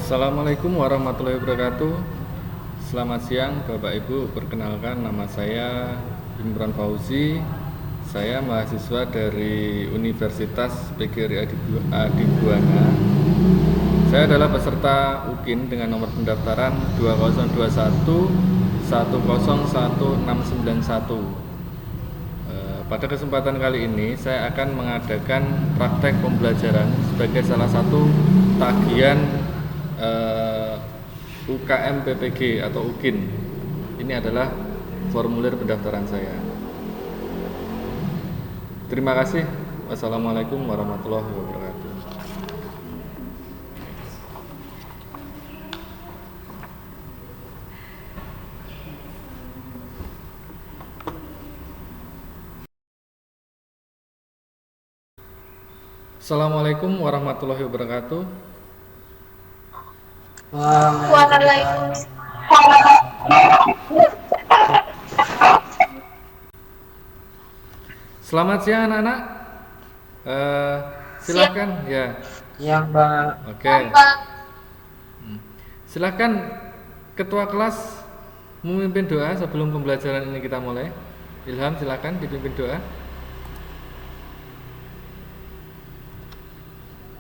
Assalamualaikum warahmatullahi wabarakatuh. Selamat siang Bapak Ibu. Perkenalkan, nama saya Imran Fauzi. Saya mahasiswa dari Universitas PGRI Adibuana. Saya adalah peserta UKIN dengan nomor pendaftaran 2021 101691. Pada kesempatan kali ini saya akan mengadakan praktek pembelajaran sebagai salah satu tagihan UKM PPG atau UKIN. Ini adalah formulir pendaftaran saya. Terima kasih. Wassalamualaikum warahmatullahi wabarakatuh. Assalamualaikum warahmatullahi wabarakatuh. Waalaikumsalam. Selamat siang anak-anak. Silakan ya. Yang Mbak. Oke. Silakan ketua kelas memimpin doa sebelum pembelajaran ini kita mulai. Ilham, silakan dipimpin doa.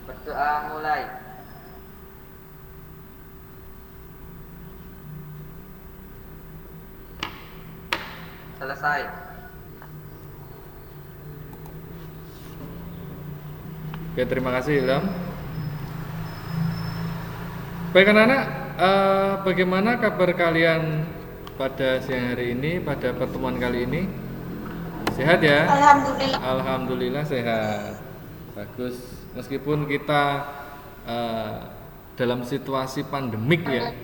Berdoa mulai. Selesai. Oke, terima kasih Ilham. Baik anak-anak, bagaimana kabar kalian pada siang hari ini, pada pertemuan kali ini? Sehat ya? Alhamdulillah. Alhamdulillah sehat. Bagus. Meskipun kita dalam situasi pandemik ya,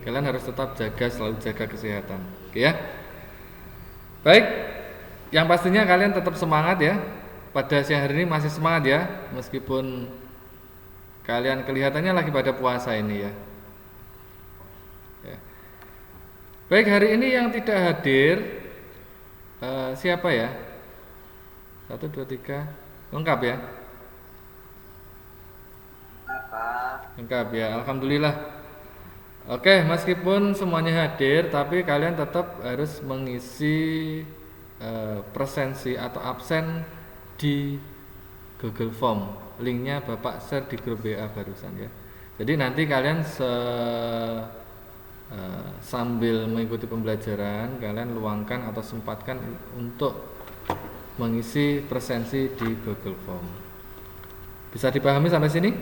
kalian harus tetap selalu jaga kesehatan. Oke ya? Baik, yang pastinya kalian tetap semangat ya. Pada siang hari ini masih semangat ya, meskipun kalian kelihatannya lagi pada puasa ini ya. Baik, hari ini yang tidak hadir siapa ya? 1, 2, 3, lengkap ya? Lengkap ya, alhamdulillah. Oke, meskipun semuanya hadir, tapi kalian tetap harus mengisi presensi atau absen di Google Form. Linknya Bapak share di grup WA barusan ya. Jadi nanti kalian sambil mengikuti pembelajaran, kalian luangkan atau sempatkan untuk mengisi presensi di Google Form. Bisa dipahami sampai sini?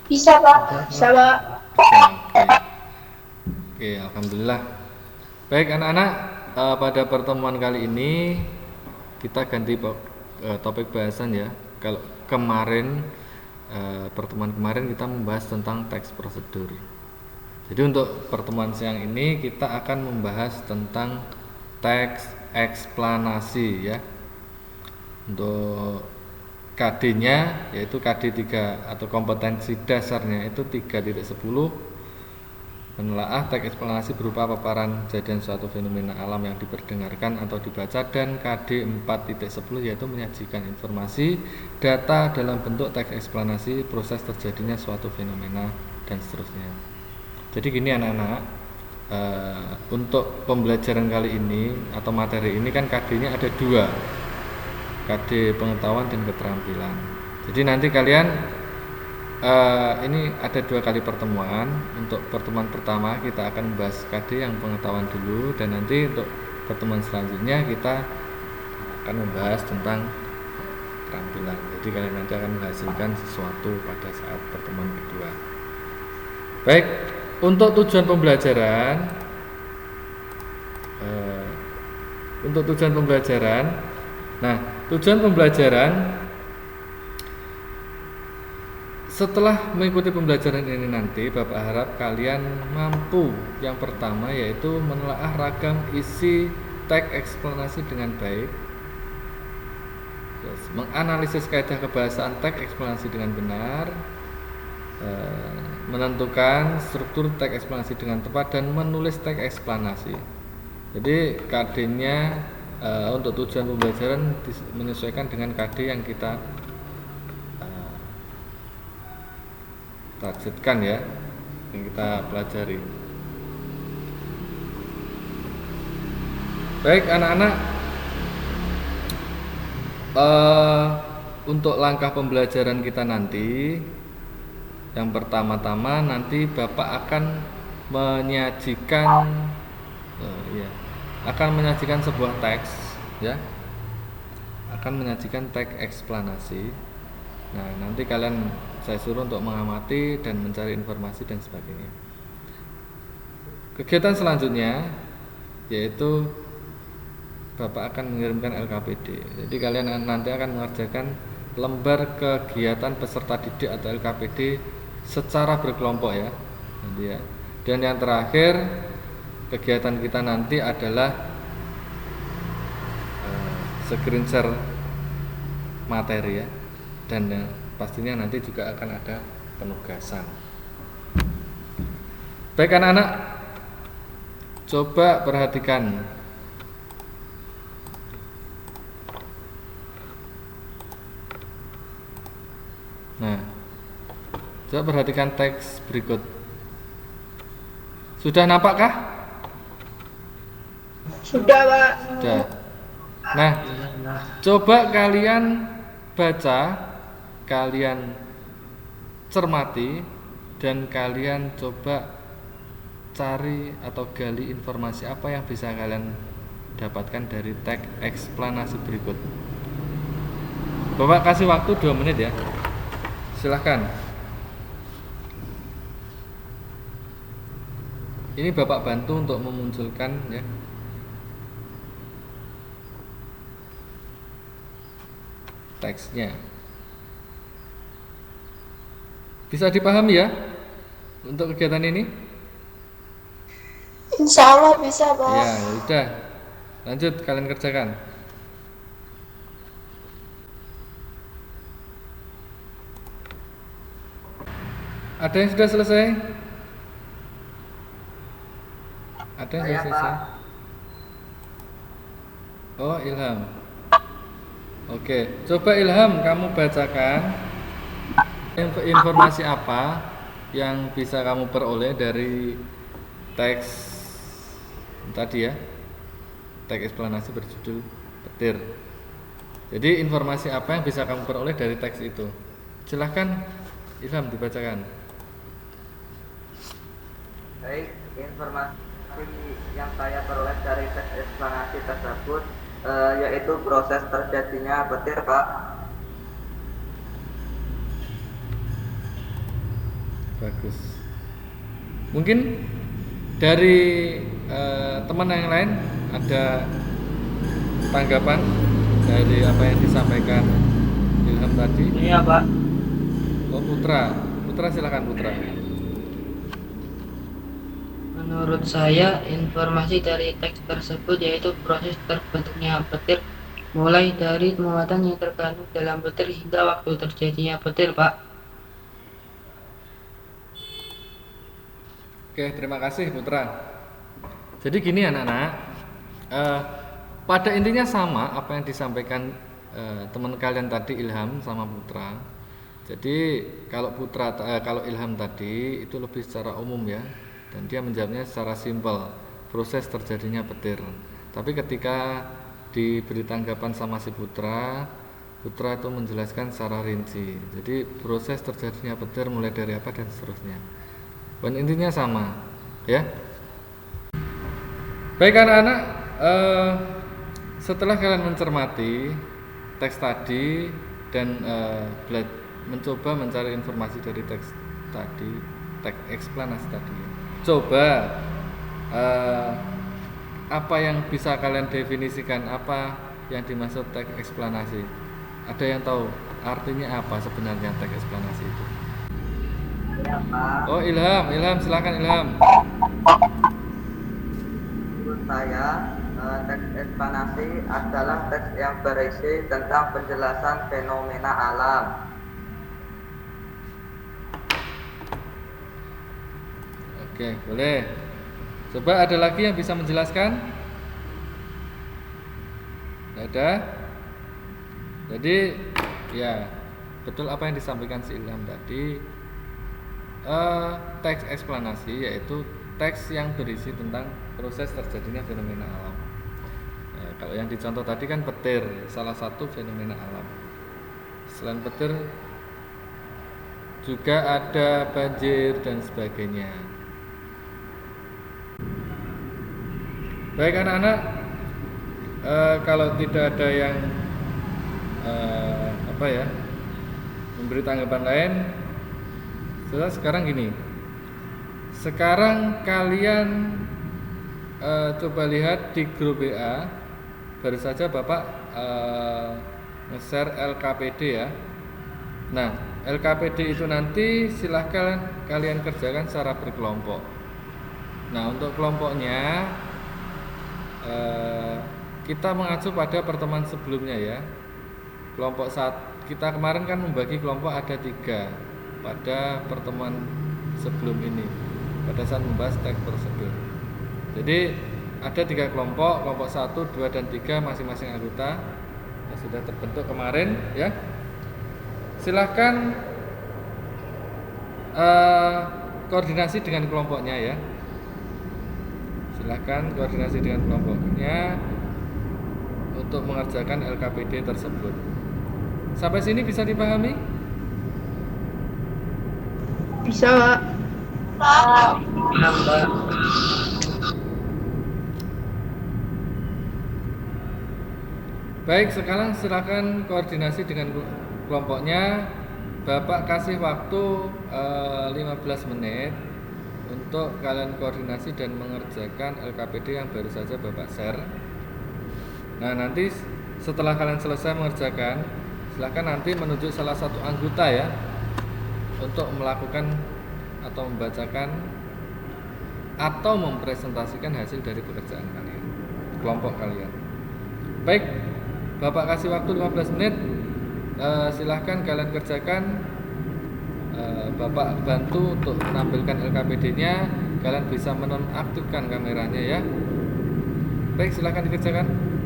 Bisa Pak. Bisa Pak. Oke, alhamdulillah. Baik anak-anak, pada pertemuan kali ini kita ganti topik bahasan ya. Kalau kemarin pertemuan kemarin kita membahas tentang teks prosedur. Jadi untuk pertemuan siang ini kita akan membahas tentang teks eksplanasi ya. Untuk KD-nya yaitu KD 3 atau kompetensi dasarnya itu 3.10, menelaah teks eksplanasi berupa paparan kejadian suatu fenomena alam yang diperdengarkan atau dibaca, dan KD 4.10 yaitu menyajikan informasi data dalam bentuk teks eksplanasi proses terjadinya suatu fenomena dan seterusnya. Jadi gini anak-anak, untuk pembelajaran kali ini atau materi ini kan KD-nya ada 2, KD pengetahuan dan keterampilan. Jadi nanti kalian ini ada 2 kali pertemuan. Untuk pertemuan pertama kita akan membahas KD yang pengetahuan dulu, dan nanti untuk pertemuan selanjutnya kita akan membahas tentang keterampilan. Jadi kalian nanti akan menghasilkan sesuatu pada saat pertemuan kedua. Baik, untuk tujuan pembelajaran nah, tujuan pembelajaran setelah mengikuti pembelajaran ini nanti, Bapak harap kalian mampu yang pertama yaitu menelaah ragam isi teks eksplanasi dengan baik, menganalisis kaidah kebahasaan teks eksplanasi dengan benar, menentukan struktur teks eksplanasi dengan tepat, dan menulis teks eksplanasi. Jadi KD-nya untuk tujuan pembelajaran menyesuaikan dengan KD yang kita lanjutkan ya, yang kita pelajari. Baik anak-anak, untuk langkah pembelajaran kita nanti, yang pertama-tama nanti Bapak akan menyajikan sebuah teks ya, akan menyajikan teks eksplanasi. Nah, nanti kalian saya suruh untuk mengamati dan mencari informasi dan sebagainya. Kegiatan selanjutnya yaitu Bapak akan mengirimkan LKPD. Jadi kalian nanti akan mengerjakan lembar kegiatan peserta didik atau LKPD secara berkelompok ya. Nanti ya. Dan yang terakhir kegiatan kita nanti adalah screen share materi ya. Dan pastinya nanti juga akan ada penugasan. Baik anak-anak, coba perhatikan teks berikut. Sudah nampakkah? Sudah, Pak. Sudah. Nah, coba kalian baca, kalian cermati, dan kalian coba cari atau gali informasi apa yang bisa kalian dapatkan dari teks eksplanasi berikut. Bapak kasih waktu 2 menit ya. Silahkan. Ini Bapak bantu untuk memunculkan ya. Teksnya. Bisa dipahami ya untuk kegiatan ini? Insya Allah bisa, Pak. Ya, sudah. Lanjut kalian kerjakan. Ada yang sudah selesai? Ada yang sudah selesai? Oh, Ilham. Oke, coba Ilham kamu bacakan informasi apa yang bisa kamu peroleh dari teks tadi ya, teks eksplanasi berjudul petir. Jadi informasi apa yang bisa kamu peroleh dari teks itu? Silahkan Ilham dibacakan. Baik, informasi yang saya peroleh dari teks eksplanasi tersebut yaitu proses terjadinya petir, Pak. Bagus. Mungkin dari teman yang lain ada tanggapan dari apa yang disampaikan Ilham tadi? Iya, Pak. Oh, Putra silakan Putra. Menurut saya, informasi dari teks tersebut yaitu proses terbentuknya petir, mulai dari muatan yang terkandung dalam petir hingga waktu terjadinya petir, Pak. Oke, terima kasih Putra. Jadi gini anak-anak, pada intinya sama apa yang disampaikan teman kalian tadi Ilham sama Putra. Jadi kalau Ilham tadi itu lebih secara umum ya, dan dia menjawabnya secara simpel, proses terjadinya petir. Tapi ketika diberi tanggapan sama si Putra itu menjelaskan secara rinci. Jadi proses terjadinya petir mulai dari apa dan seterusnya. Dan intinya sama, ya. Baik anak-anak, setelah kalian mencermati teks tadi dan mencoba mencari informasi dari teks tadi, teks eksplanasi tadi, coba apa yang bisa kalian definisikan, apa yang dimaksud teks eksplanasi? Ada yang tahu artinya apa sebenarnya teks eksplanasi itu? Ya, Pak. Oh, Ilham, silakan Ilham. Menurut saya, teks eksplanasi adalah teks yang berisi tentang penjelasan fenomena alam. Oke, boleh. Coba ada lagi yang bisa menjelaskan? Tidak ada. Jadi, ya betul apa yang disampaikan si Ilham tadi. teks eksplanasi, yaitu teks yang berisi tentang proses terjadinya fenomena alam. Kalau yang dicontoh tadi kan petir, salah satu fenomena alam. Selain petir juga ada banjir dan sebagainya. Baik anak-anak, kalau tidak ada yang memberi tanggapan lain, sekarang gini. Sekarang kalian coba lihat di grup WA, baru saja Bapak nge-share LKPD ya. Nah, LKPD itu nanti silahkan kalian kerjakan secara berkelompok. Nah, untuk kelompoknya kita mengacu pada pertemuan sebelumnya ya. Kelompok kita kemarin kan membagi kelompok ada 3 pada pertemuan sebelum ini, pada saat membahas teks prosedur. Jadi ada 3 kelompok, kelompok 1, 2, dan 3 masing-masing anggota yang sudah terbentuk kemarin ya. Silahkan koordinasi dengan kelompoknya ya. Silahkan koordinasi dengan kelompoknya untuk mengerjakan LKPD tersebut. Sampai sini bisa dipahami? Bisa, Pak. Paham, Pak. Baik, sekarang silakan koordinasi dengan kelompoknya. Bapak kasih waktu 15 menit untuk kalian koordinasi dan mengerjakan LKPD yang baru saja Bapak share. Nah, nanti setelah kalian selesai mengerjakan, silakan nanti menunjuk salah satu anggota ya untuk melakukan atau membacakan atau mempresentasikan hasil dari pekerjaan kalian, kelompok kalian. Baik, Bapak kasih waktu 15 menit. Silahkan kalian kerjakan. Bapak bantu untuk menampilkan LKPD-nya. Kalian bisa menonaktifkan kameranya ya. Baik, silahkan dikerjakan.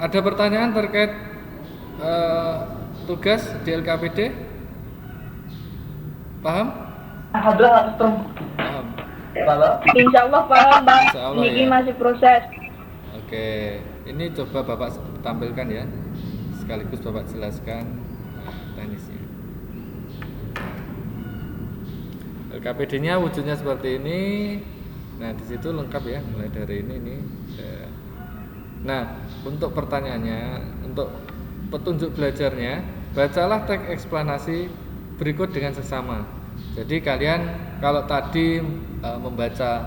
Ada pertanyaan terkait tugas di LKPD? Paham? Paham. Insya Allah paham, Pak. Insya Allah, Ini ya. masih proses. Oke, ini coba Bapak tampilkan ya, sekaligus Bapak jelaskan teknisnya. LKPD-nya wujudnya seperti ini. Nah, di situ lengkap ya, mulai dari ini. Nah, untuk pertanyaannya, untuk petunjuk belajarnya, bacalah teks eksplanasi berikut dengan seksama. Jadi kalian kalau tadi membaca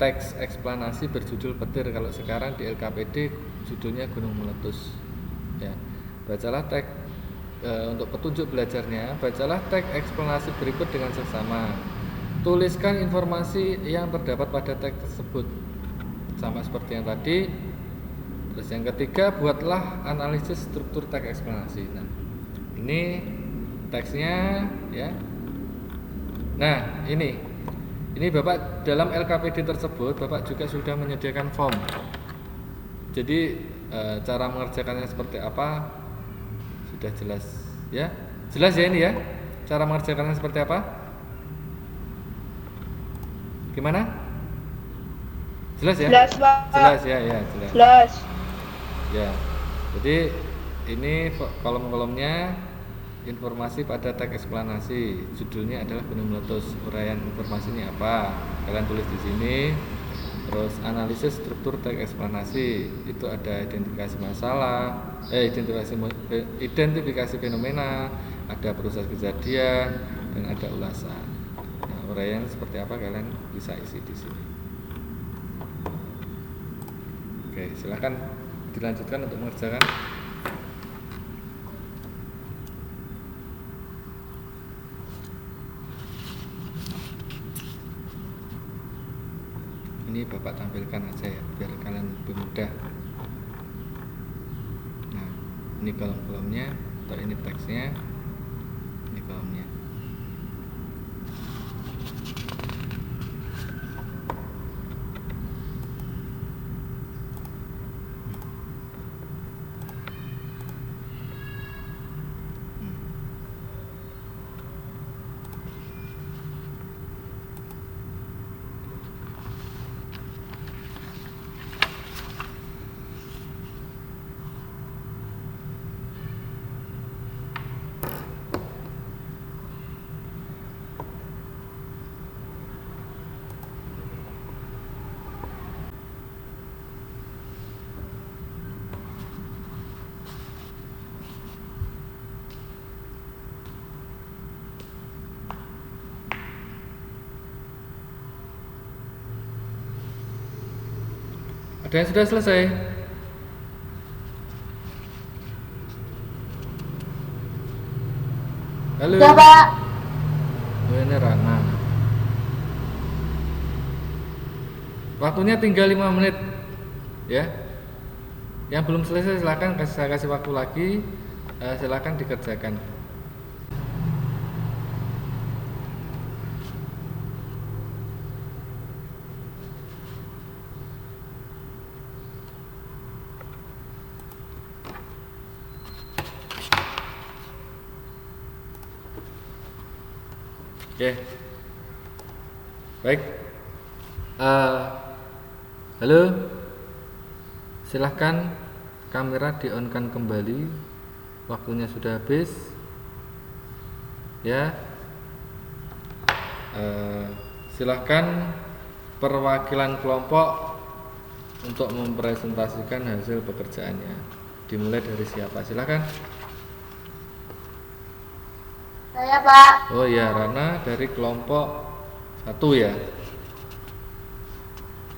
teks eksplanasi berjudul petir, kalau sekarang di LKPD judulnya gunung meletus. Ya, bacalah teks untuk petunjuk belajarnya, bacalah teks eksplanasi berikut dengan seksama. Tuliskan informasi yang terdapat pada teks tersebut, sama seperti yang tadi. Terus yang ketiga, buatlah analisis struktur teks eksplanasi. Nah, ini teksnya ya. Nah, ini Bapak dalam LKPD tersebut Bapak juga sudah menyediakan form. Jadi cara mengerjakannya seperti apa sudah jelas ya. Jelas ya ini ya. Cara mengerjakannya seperti apa? Gimana? Jelas ya? Jelas, Pak. Jelas ya, jelas. Jelas. Ya, jadi ini kolom-kolomnya informasi pada teks eksplanasi. Judulnya adalah gunung meletus. Uraian informasinya apa? Kalian tulis di sini. Terus analisis struktur teks eksplanasi, itu ada identifikasi masalah, identifikasi fenomena, ada proses kejadian, dan ada ulasan. Nah, uraian seperti apa kalian bisa isi di sini. Oke, silahkan dilanjutkan untuk mengerjakan. Ini Bapak tampilkan aja ya, biar kalian lebih mudah. Nah, ini kolom-kolomnya, atau ini teksnya, ini kolomnya. Ada yang sudah selesai? Halo. Sudah, Pak. Oh, ini Rana. Waktunya tinggal 5 menit, ya. Yang belum selesai silakan saya kasih waktu lagi. Silakan dikerjakan. Oke, baik. Halo, silahkan kamera di-on-kan kembali. Waktunya sudah habis, ya. Silahkan perwakilan kelompok untuk mempresentasikan hasil pekerjaannya. Dimulai dari siapa? Silahkan. Saya, Pak. Oh ya, Rana dari kelompok 1 ya.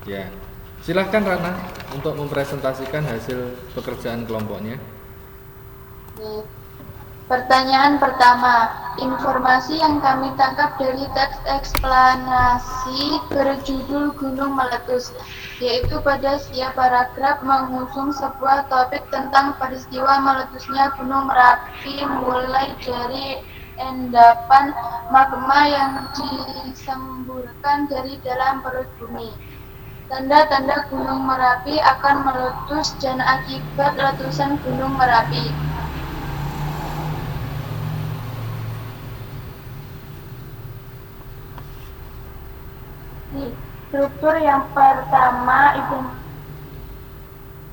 Ya, silahkan Rana untuk mempresentasikan hasil pekerjaan kelompoknya. Pertanyaan pertama, informasi yang kami tangkap dari teks eksplanasi berjudul Gunung Meletus, yaitu pada setiap paragraf mengusung sebuah topik tentang peristiwa meletusnya Gunung Merapi mulai dari endapan magma yang disemburkan dari dalam perut bumi. Tanda-tanda Gunung Merapi akan meletus dan akibat letusan Gunung Merapi. Struktur yang pertama,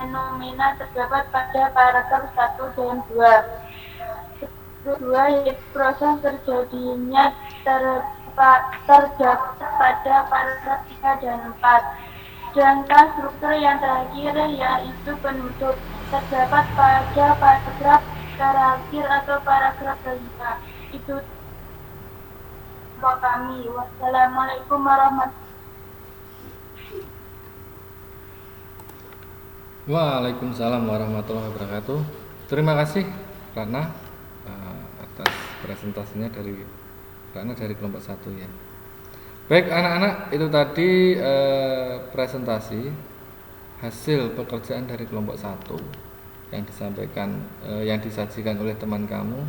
fenomena terdapat pada paragraf 1 dan 2. Kedua, yaitu proses terjadinya terdapat pada paragraf 3 dan 4. Sedangkan struktur yang terakhir, yaitu penutup, terdapat pada paragraf terakhir atau paragraf kelima. Itu kami. Wassalamualaikum warahmatullahi wabarakatuh. Waalaikumsalam warahmatullahi wabarakatuh. Terima kasih Rana atas presentasinya dari Rana dari kelompok 1 ya. Baik anak-anak, itu tadi presentasi hasil pekerjaan dari kelompok 1 yang disampaikan yang disajikan oleh teman kamu.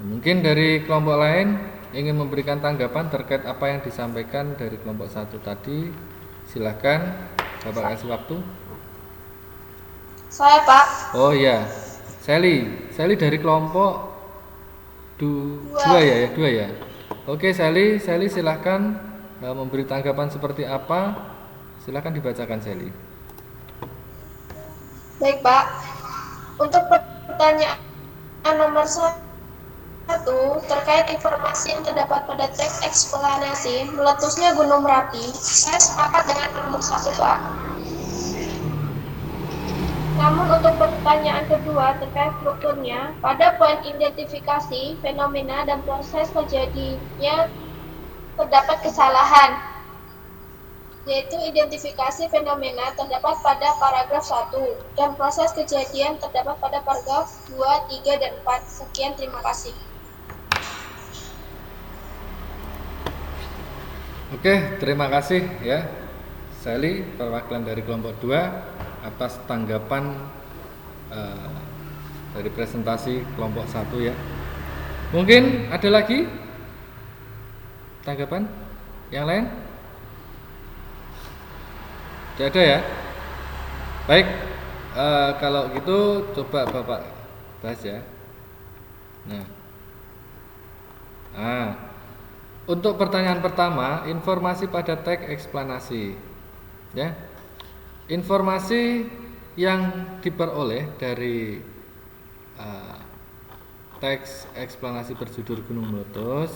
Mungkin dari kelompok lain ingin memberikan tanggapan terkait apa yang disampaikan dari kelompok 1 tadi. Silahkan, Bapak kasih waktu. Saya, Pak. Oh iya, Sally dari kelompok 2 ya, 2 ya. Oke Sally silahkan memberi tanggapan seperti apa. Silahkan dibacakan Sally. Baik, Pak. Untuk pertanyaan nomor 1, Satu, terkait informasi yang terdapat pada teks eksplanasi meletusnya Gunung Merapi, saya sepakat dengan kelompok 1, Pak. Namun untuk pertanyaan kedua terkait strukturnya, pada poin identifikasi, fenomena, dan proses kejadiannya terdapat kesalahan, yaitu identifikasi fenomena terdapat pada paragraf 1 dan proses kejadian terdapat pada paragraf 2, 3, dan 4. Sekian, terima kasih. Oke, terima kasih ya Sally, perwakilan dari kelompok 2 atas tanggapan dari presentasi kelompok 1 ya. Mungkin ada lagi tanggapan yang lain? Tidak ada ya? Baik, kalau gitu coba Bapak bahas ya. Untuk pertanyaan pertama, informasi pada teks eksplanasi ya. Informasi yang diperoleh dari teks eksplanasi berjudul Gunung Meletus,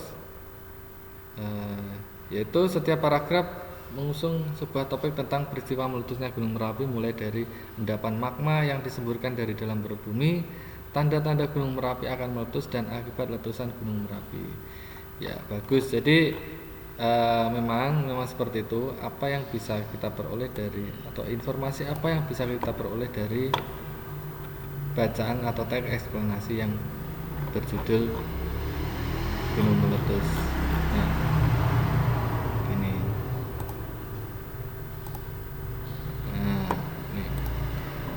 yaitu setiap paragraf mengusung sebuah topik tentang peristiwa meletusnya Gunung Merapi, mulai dari endapan magma yang disemburkan dari dalam perut bumi, tanda-tanda Gunung Merapi akan meletus, dan akibat letusan Gunung Merapi. Ya, bagus. Jadi memang seperti itu. Apa yang bisa kita peroleh dari, atau informasi apa yang bisa kita peroleh dari bacaan atau teks eksplanasi yang berjudul Gunung Meletus. Nah, gini.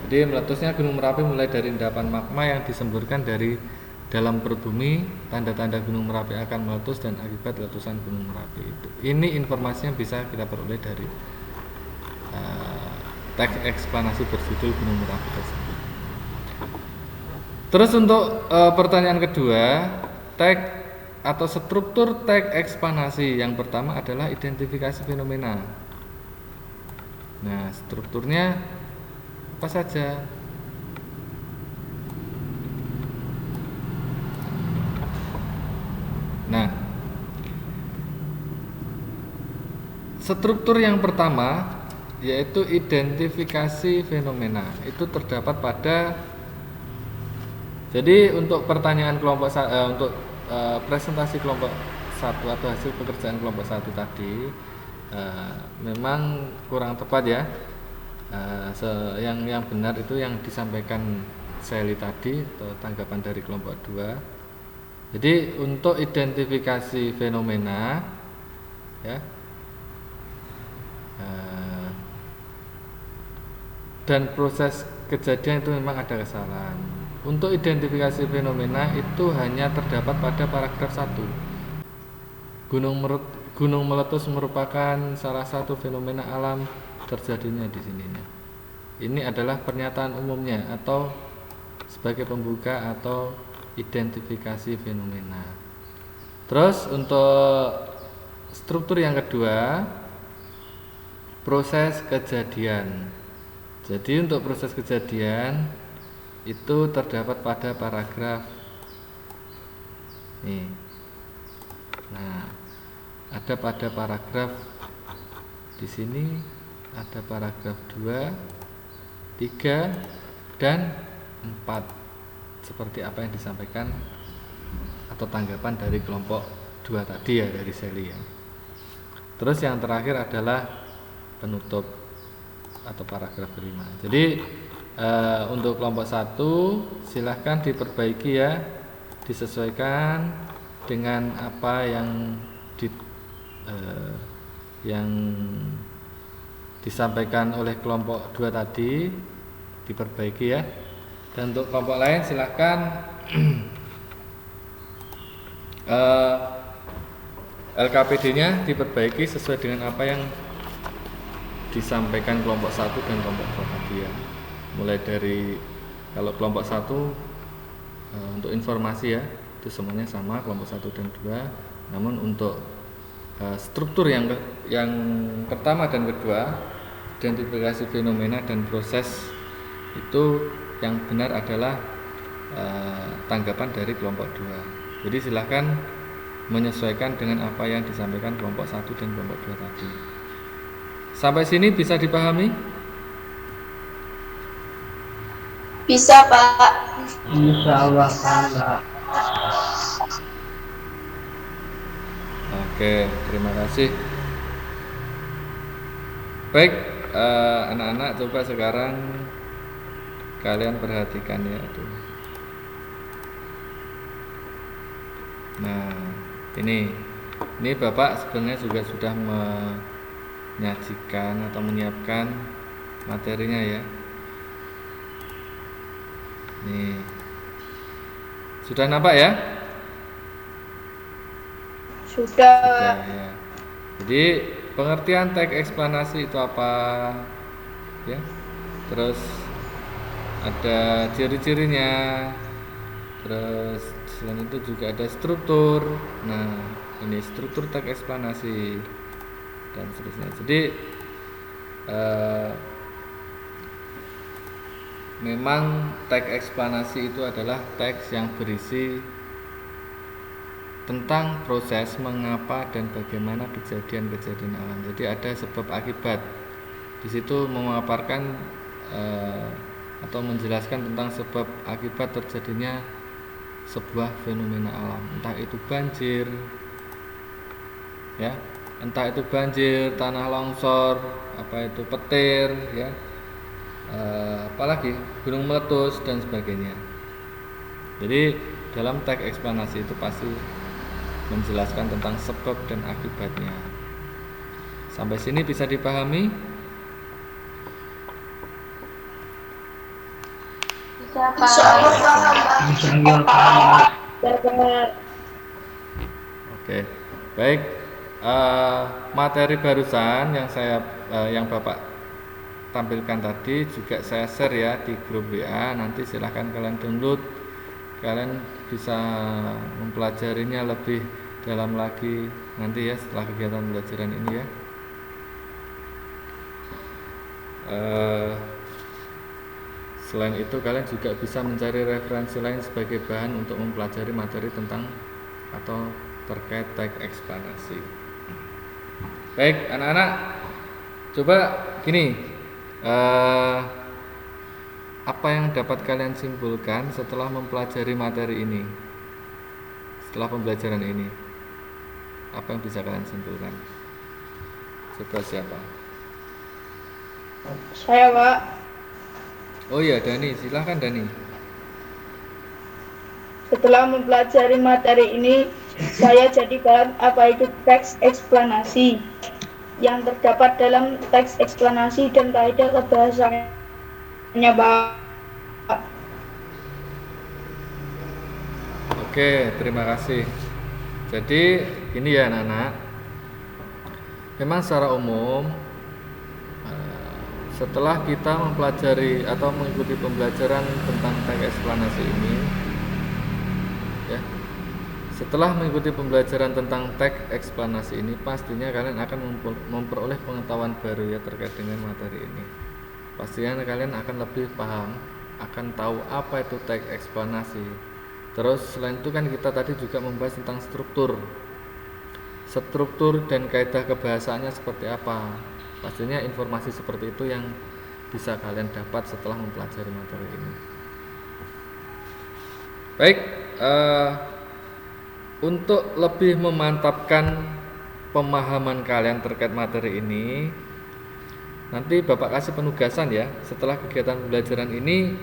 Jadi meletusnya Gunung Merapi mulai dari endapan magma yang disemburkan dari dalam perut bumi, tanda-tanda Gunung Merapi akan meletus, dan akibat letusan Gunung Merapi itu. Ini informasi yang bisa kita peroleh dari teks eksplanasi berjudul Gunung Merapi tersebut. Terus untuk pertanyaan kedua, teks atau struktur teks eksplanasi yang pertama adalah identifikasi fenomena. Nah, strukturnya apa saja? Nah, struktur yang pertama yaitu identifikasi fenomena. Itu terdapat pada, jadi untuk pertanyaan kelompok untuk presentasi kelompok 1 atau hasil pekerjaan kelompok 1 tadi memang kurang tepat ya. Yang benar itu yang disampaikan Sally tadi, atau tanggapan dari kelompok 2. Jadi untuk identifikasi fenomena ya, dan proses kejadian itu memang ada kesalahan. Untuk identifikasi fenomena itu hanya terdapat pada paragraf 1. Gunung meletus merupakan salah satu fenomena alam terjadinya di sini. Ini adalah pernyataan umumnya atau sebagai pembuka atau identifikasi fenomena. Terus untuk struktur yang kedua, proses kejadian. Jadi untuk proses kejadian itu terdapat pada paragraf nih. Nah, ada pada paragraf di sini, ada paragraf 2, 3, dan 4. Seperti apa yang disampaikan atau tanggapan dari kelompok 2 tadi ya, dari Sally ya. Terus yang terakhir adalah penutup atau paragraf 5. Jadi untuk kelompok 1 silahkan diperbaiki ya, disesuaikan dengan apa yang disampaikan oleh kelompok 2 tadi, diperbaiki ya. Dan untuk kelompok lain silahkan LKPD-nya diperbaiki sesuai dengan apa yang disampaikan kelompok 1 dan kelompok 2 tadi ya. Mulai dari, kalau kelompok 1 untuk informasi ya, itu semuanya sama kelompok 1 dan 2. Namun untuk struktur yang pertama dan kedua, identifikasi fenomena dan proses, itu yang benar adalah tanggapan dari kelompok 2. Jadi silahkan menyesuaikan dengan apa yang disampaikan kelompok 1 dan kelompok 2 tadi. Sampai sini bisa dipahami? Bisa, Pak. Insyaallah Pak. Oke, terima kasih. Baik, anak-anak coba sekarang kalian perhatikan ya. Nah, ini Bapak sebenarnya juga sudah menyajikan atau menyiapkan materinya ya. Nih, sudah nampak ya? Sudah. Ya. Jadi pengertian teks eksplanasi itu apa? Ya. Terus ada ciri-cirinya. Terus selain itu juga ada struktur. Nah, ini struktur teks eksplanasi dan seterusnya. Jadi memang teks eksplanasi itu adalah teks yang berisi tentang proses mengapa dan bagaimana kejadian-kejadian alam. Jadi ada sebab akibat. Di situ memaparkan atau menjelaskan tentang sebab akibat terjadinya sebuah fenomena alam, entah itu banjir, ya, entah itu banjir, tanah longsor, apa itu petir, ya, apalagi gunung meletus dan sebagainya. Jadi dalam teks eksplanasi itu pasti menjelaskan tentang sebab dan akibatnya. Sampai sini bisa dipahami? Bisa, Pak. Insyaallah Pak. Oke, baik. Materi barusan yang Bapak tampilkan tadi juga saya share ya di grup WA. Nanti silahkan kalian download. Kalian bisa mempelajarinya lebih dalam lagi nanti ya setelah kegiatan pembelajaran ini ya. Selain itu kalian juga bisa mencari referensi lain sebagai bahan untuk mempelajari materi tentang atau terkait teks eksplanasi. Baik anak-anak, coba gini, apa yang dapat kalian simpulkan setelah mempelajari materi ini? Setelah pembelajaran ini, apa yang bisa kalian simpulkan? Coba siapa? Saya, Pak. Oh iya, Dani, silahkan Dani. Setelah mempelajari materi ini, saya jadi paham apa itu teks eksplanasi yang terdapat dalam teks eksplanasi dan kaidah kebahasaannya, Pak. Oke, terima kasih. Jadi ini ya anak-anak, memang secara umum setelah kita mempelajari atau mengikuti pembelajaran tentang teks eksplanasi ini ya, setelah mengikuti pembelajaran tentang teks eksplanasi ini pastinya kalian akan memperoleh pengetahuan baru ya terkait dengan materi ini. Pastinya kalian akan lebih paham, akan tahu apa itu teks eksplanasi. Terus selain itu kan kita tadi juga membahas tentang struktur dan kaidah kebahasaannya seperti apa. Pastinya informasi seperti itu yang bisa kalian dapat setelah mempelajari materi ini. Baik, untuk lebih memantapkan pemahaman kalian terkait materi ini, nanti Bapak kasih penugasan ya. Setelah kegiatan pembelajaran ini,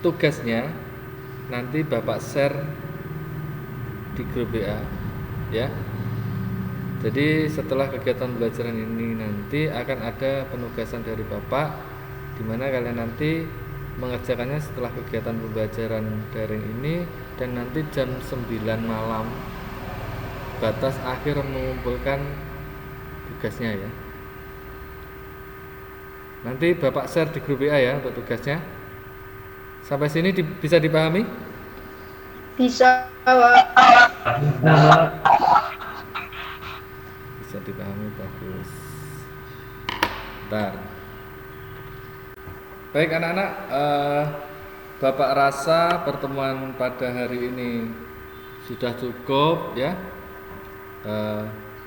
tugasnya nanti Bapak share di grup WA ya. Jadi setelah kegiatan pembelajaran ini nanti akan ada penugasan dari Bapak, di mana kalian nanti mengerjakannya setelah kegiatan pembelajaran daring ini, dan nanti jam 9 malam batas akhir mengumpulkan tugasnya ya. Nanti Bapak share di grup WA ya untuk tugasnya. Sampai sini bisa dipahami? Bisa, Pak. Bisa dipahami, bagus. Bentar. Baik anak-anak, Bapak rasa pertemuan pada hari ini sudah cukup ya.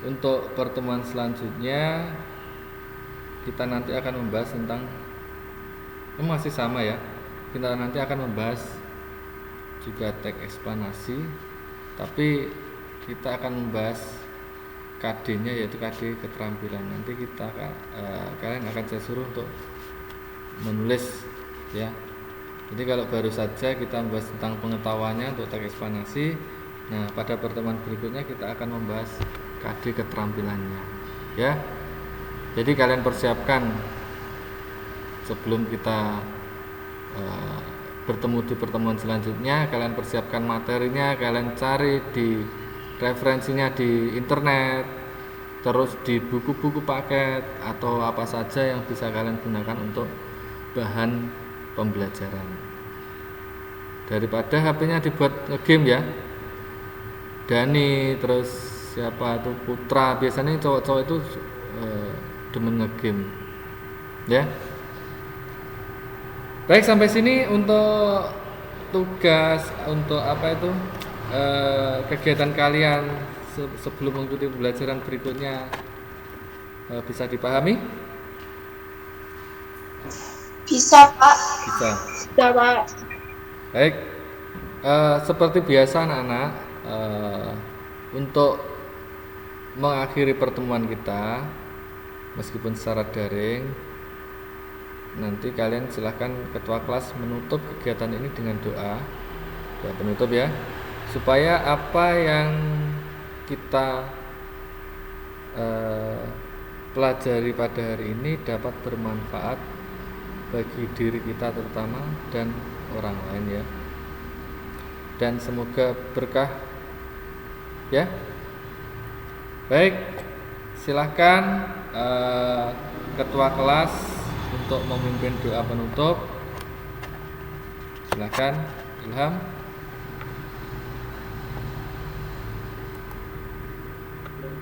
Untuk pertemuan selanjutnya kita nanti akan membahas tentang masih sama ya. Kita nanti akan membahas juga teks eksplanasi, tapi kita akan membahas KD-nya yaitu KD keterampilan. Nanti kalian akan saya suruh untuk menulis ya. Jadi kalau baru saja kita membahas tentang pengetahuannya untuk teks eksplanasi, nah pada pertemuan berikutnya kita akan membahas KD keterampilannya ya. Jadi kalian persiapkan sebelum kita bertemu di pertemuan selanjutnya, kalian persiapkan materinya, kalian cari di referensinya di internet, terus di buku-buku paket atau apa saja yang bisa kalian gunakan untuk bahan pembelajaran. Daripada HP-nya dibuat ngegame ya. Dani, terus siapa tuh Putra, biasanya cowok-cowok itu demen ngegame ya. Baik, sampai sini untuk tugas untuk apa itu kegiatan kalian sebelum mengikuti pembelajaran berikutnya bisa dipahami? Bisa, Pak. Bisa. Bisa, Pak. Baik, seperti biasa anak-anak, untuk mengakhiri pertemuan kita meskipun secara daring, nanti kalian silahkan ketua kelas menutup kegiatan ini dengan doa penutup ya, supaya apa yang kita pelajari pada hari ini dapat bermanfaat bagi diri kita terutama dan orang lain ya, dan semoga berkah ya. Baik, silahkan ketua kelas untuk memimpin doa penutup. Silahkan Ilham.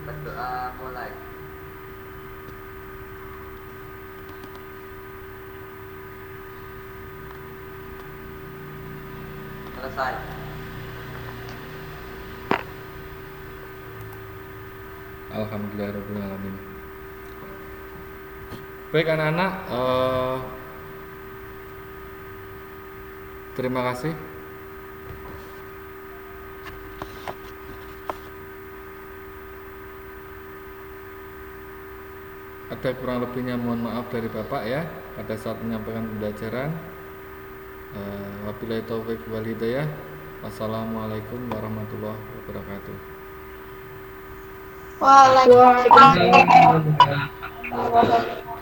Berdoa mulai. Selesai. Alhamdulillahirabbil alamin. Baik anak-anak, terima kasih. Ada kurang lebihnya mohon maaf dari Bapak ya pada saat menyampaikan pembelajaran. Wabillahi taufiq wal hidayah. Wassalamualaikum warahmatullahi wabarakatuh. Waalaikumsalam. Waalaikumsalam.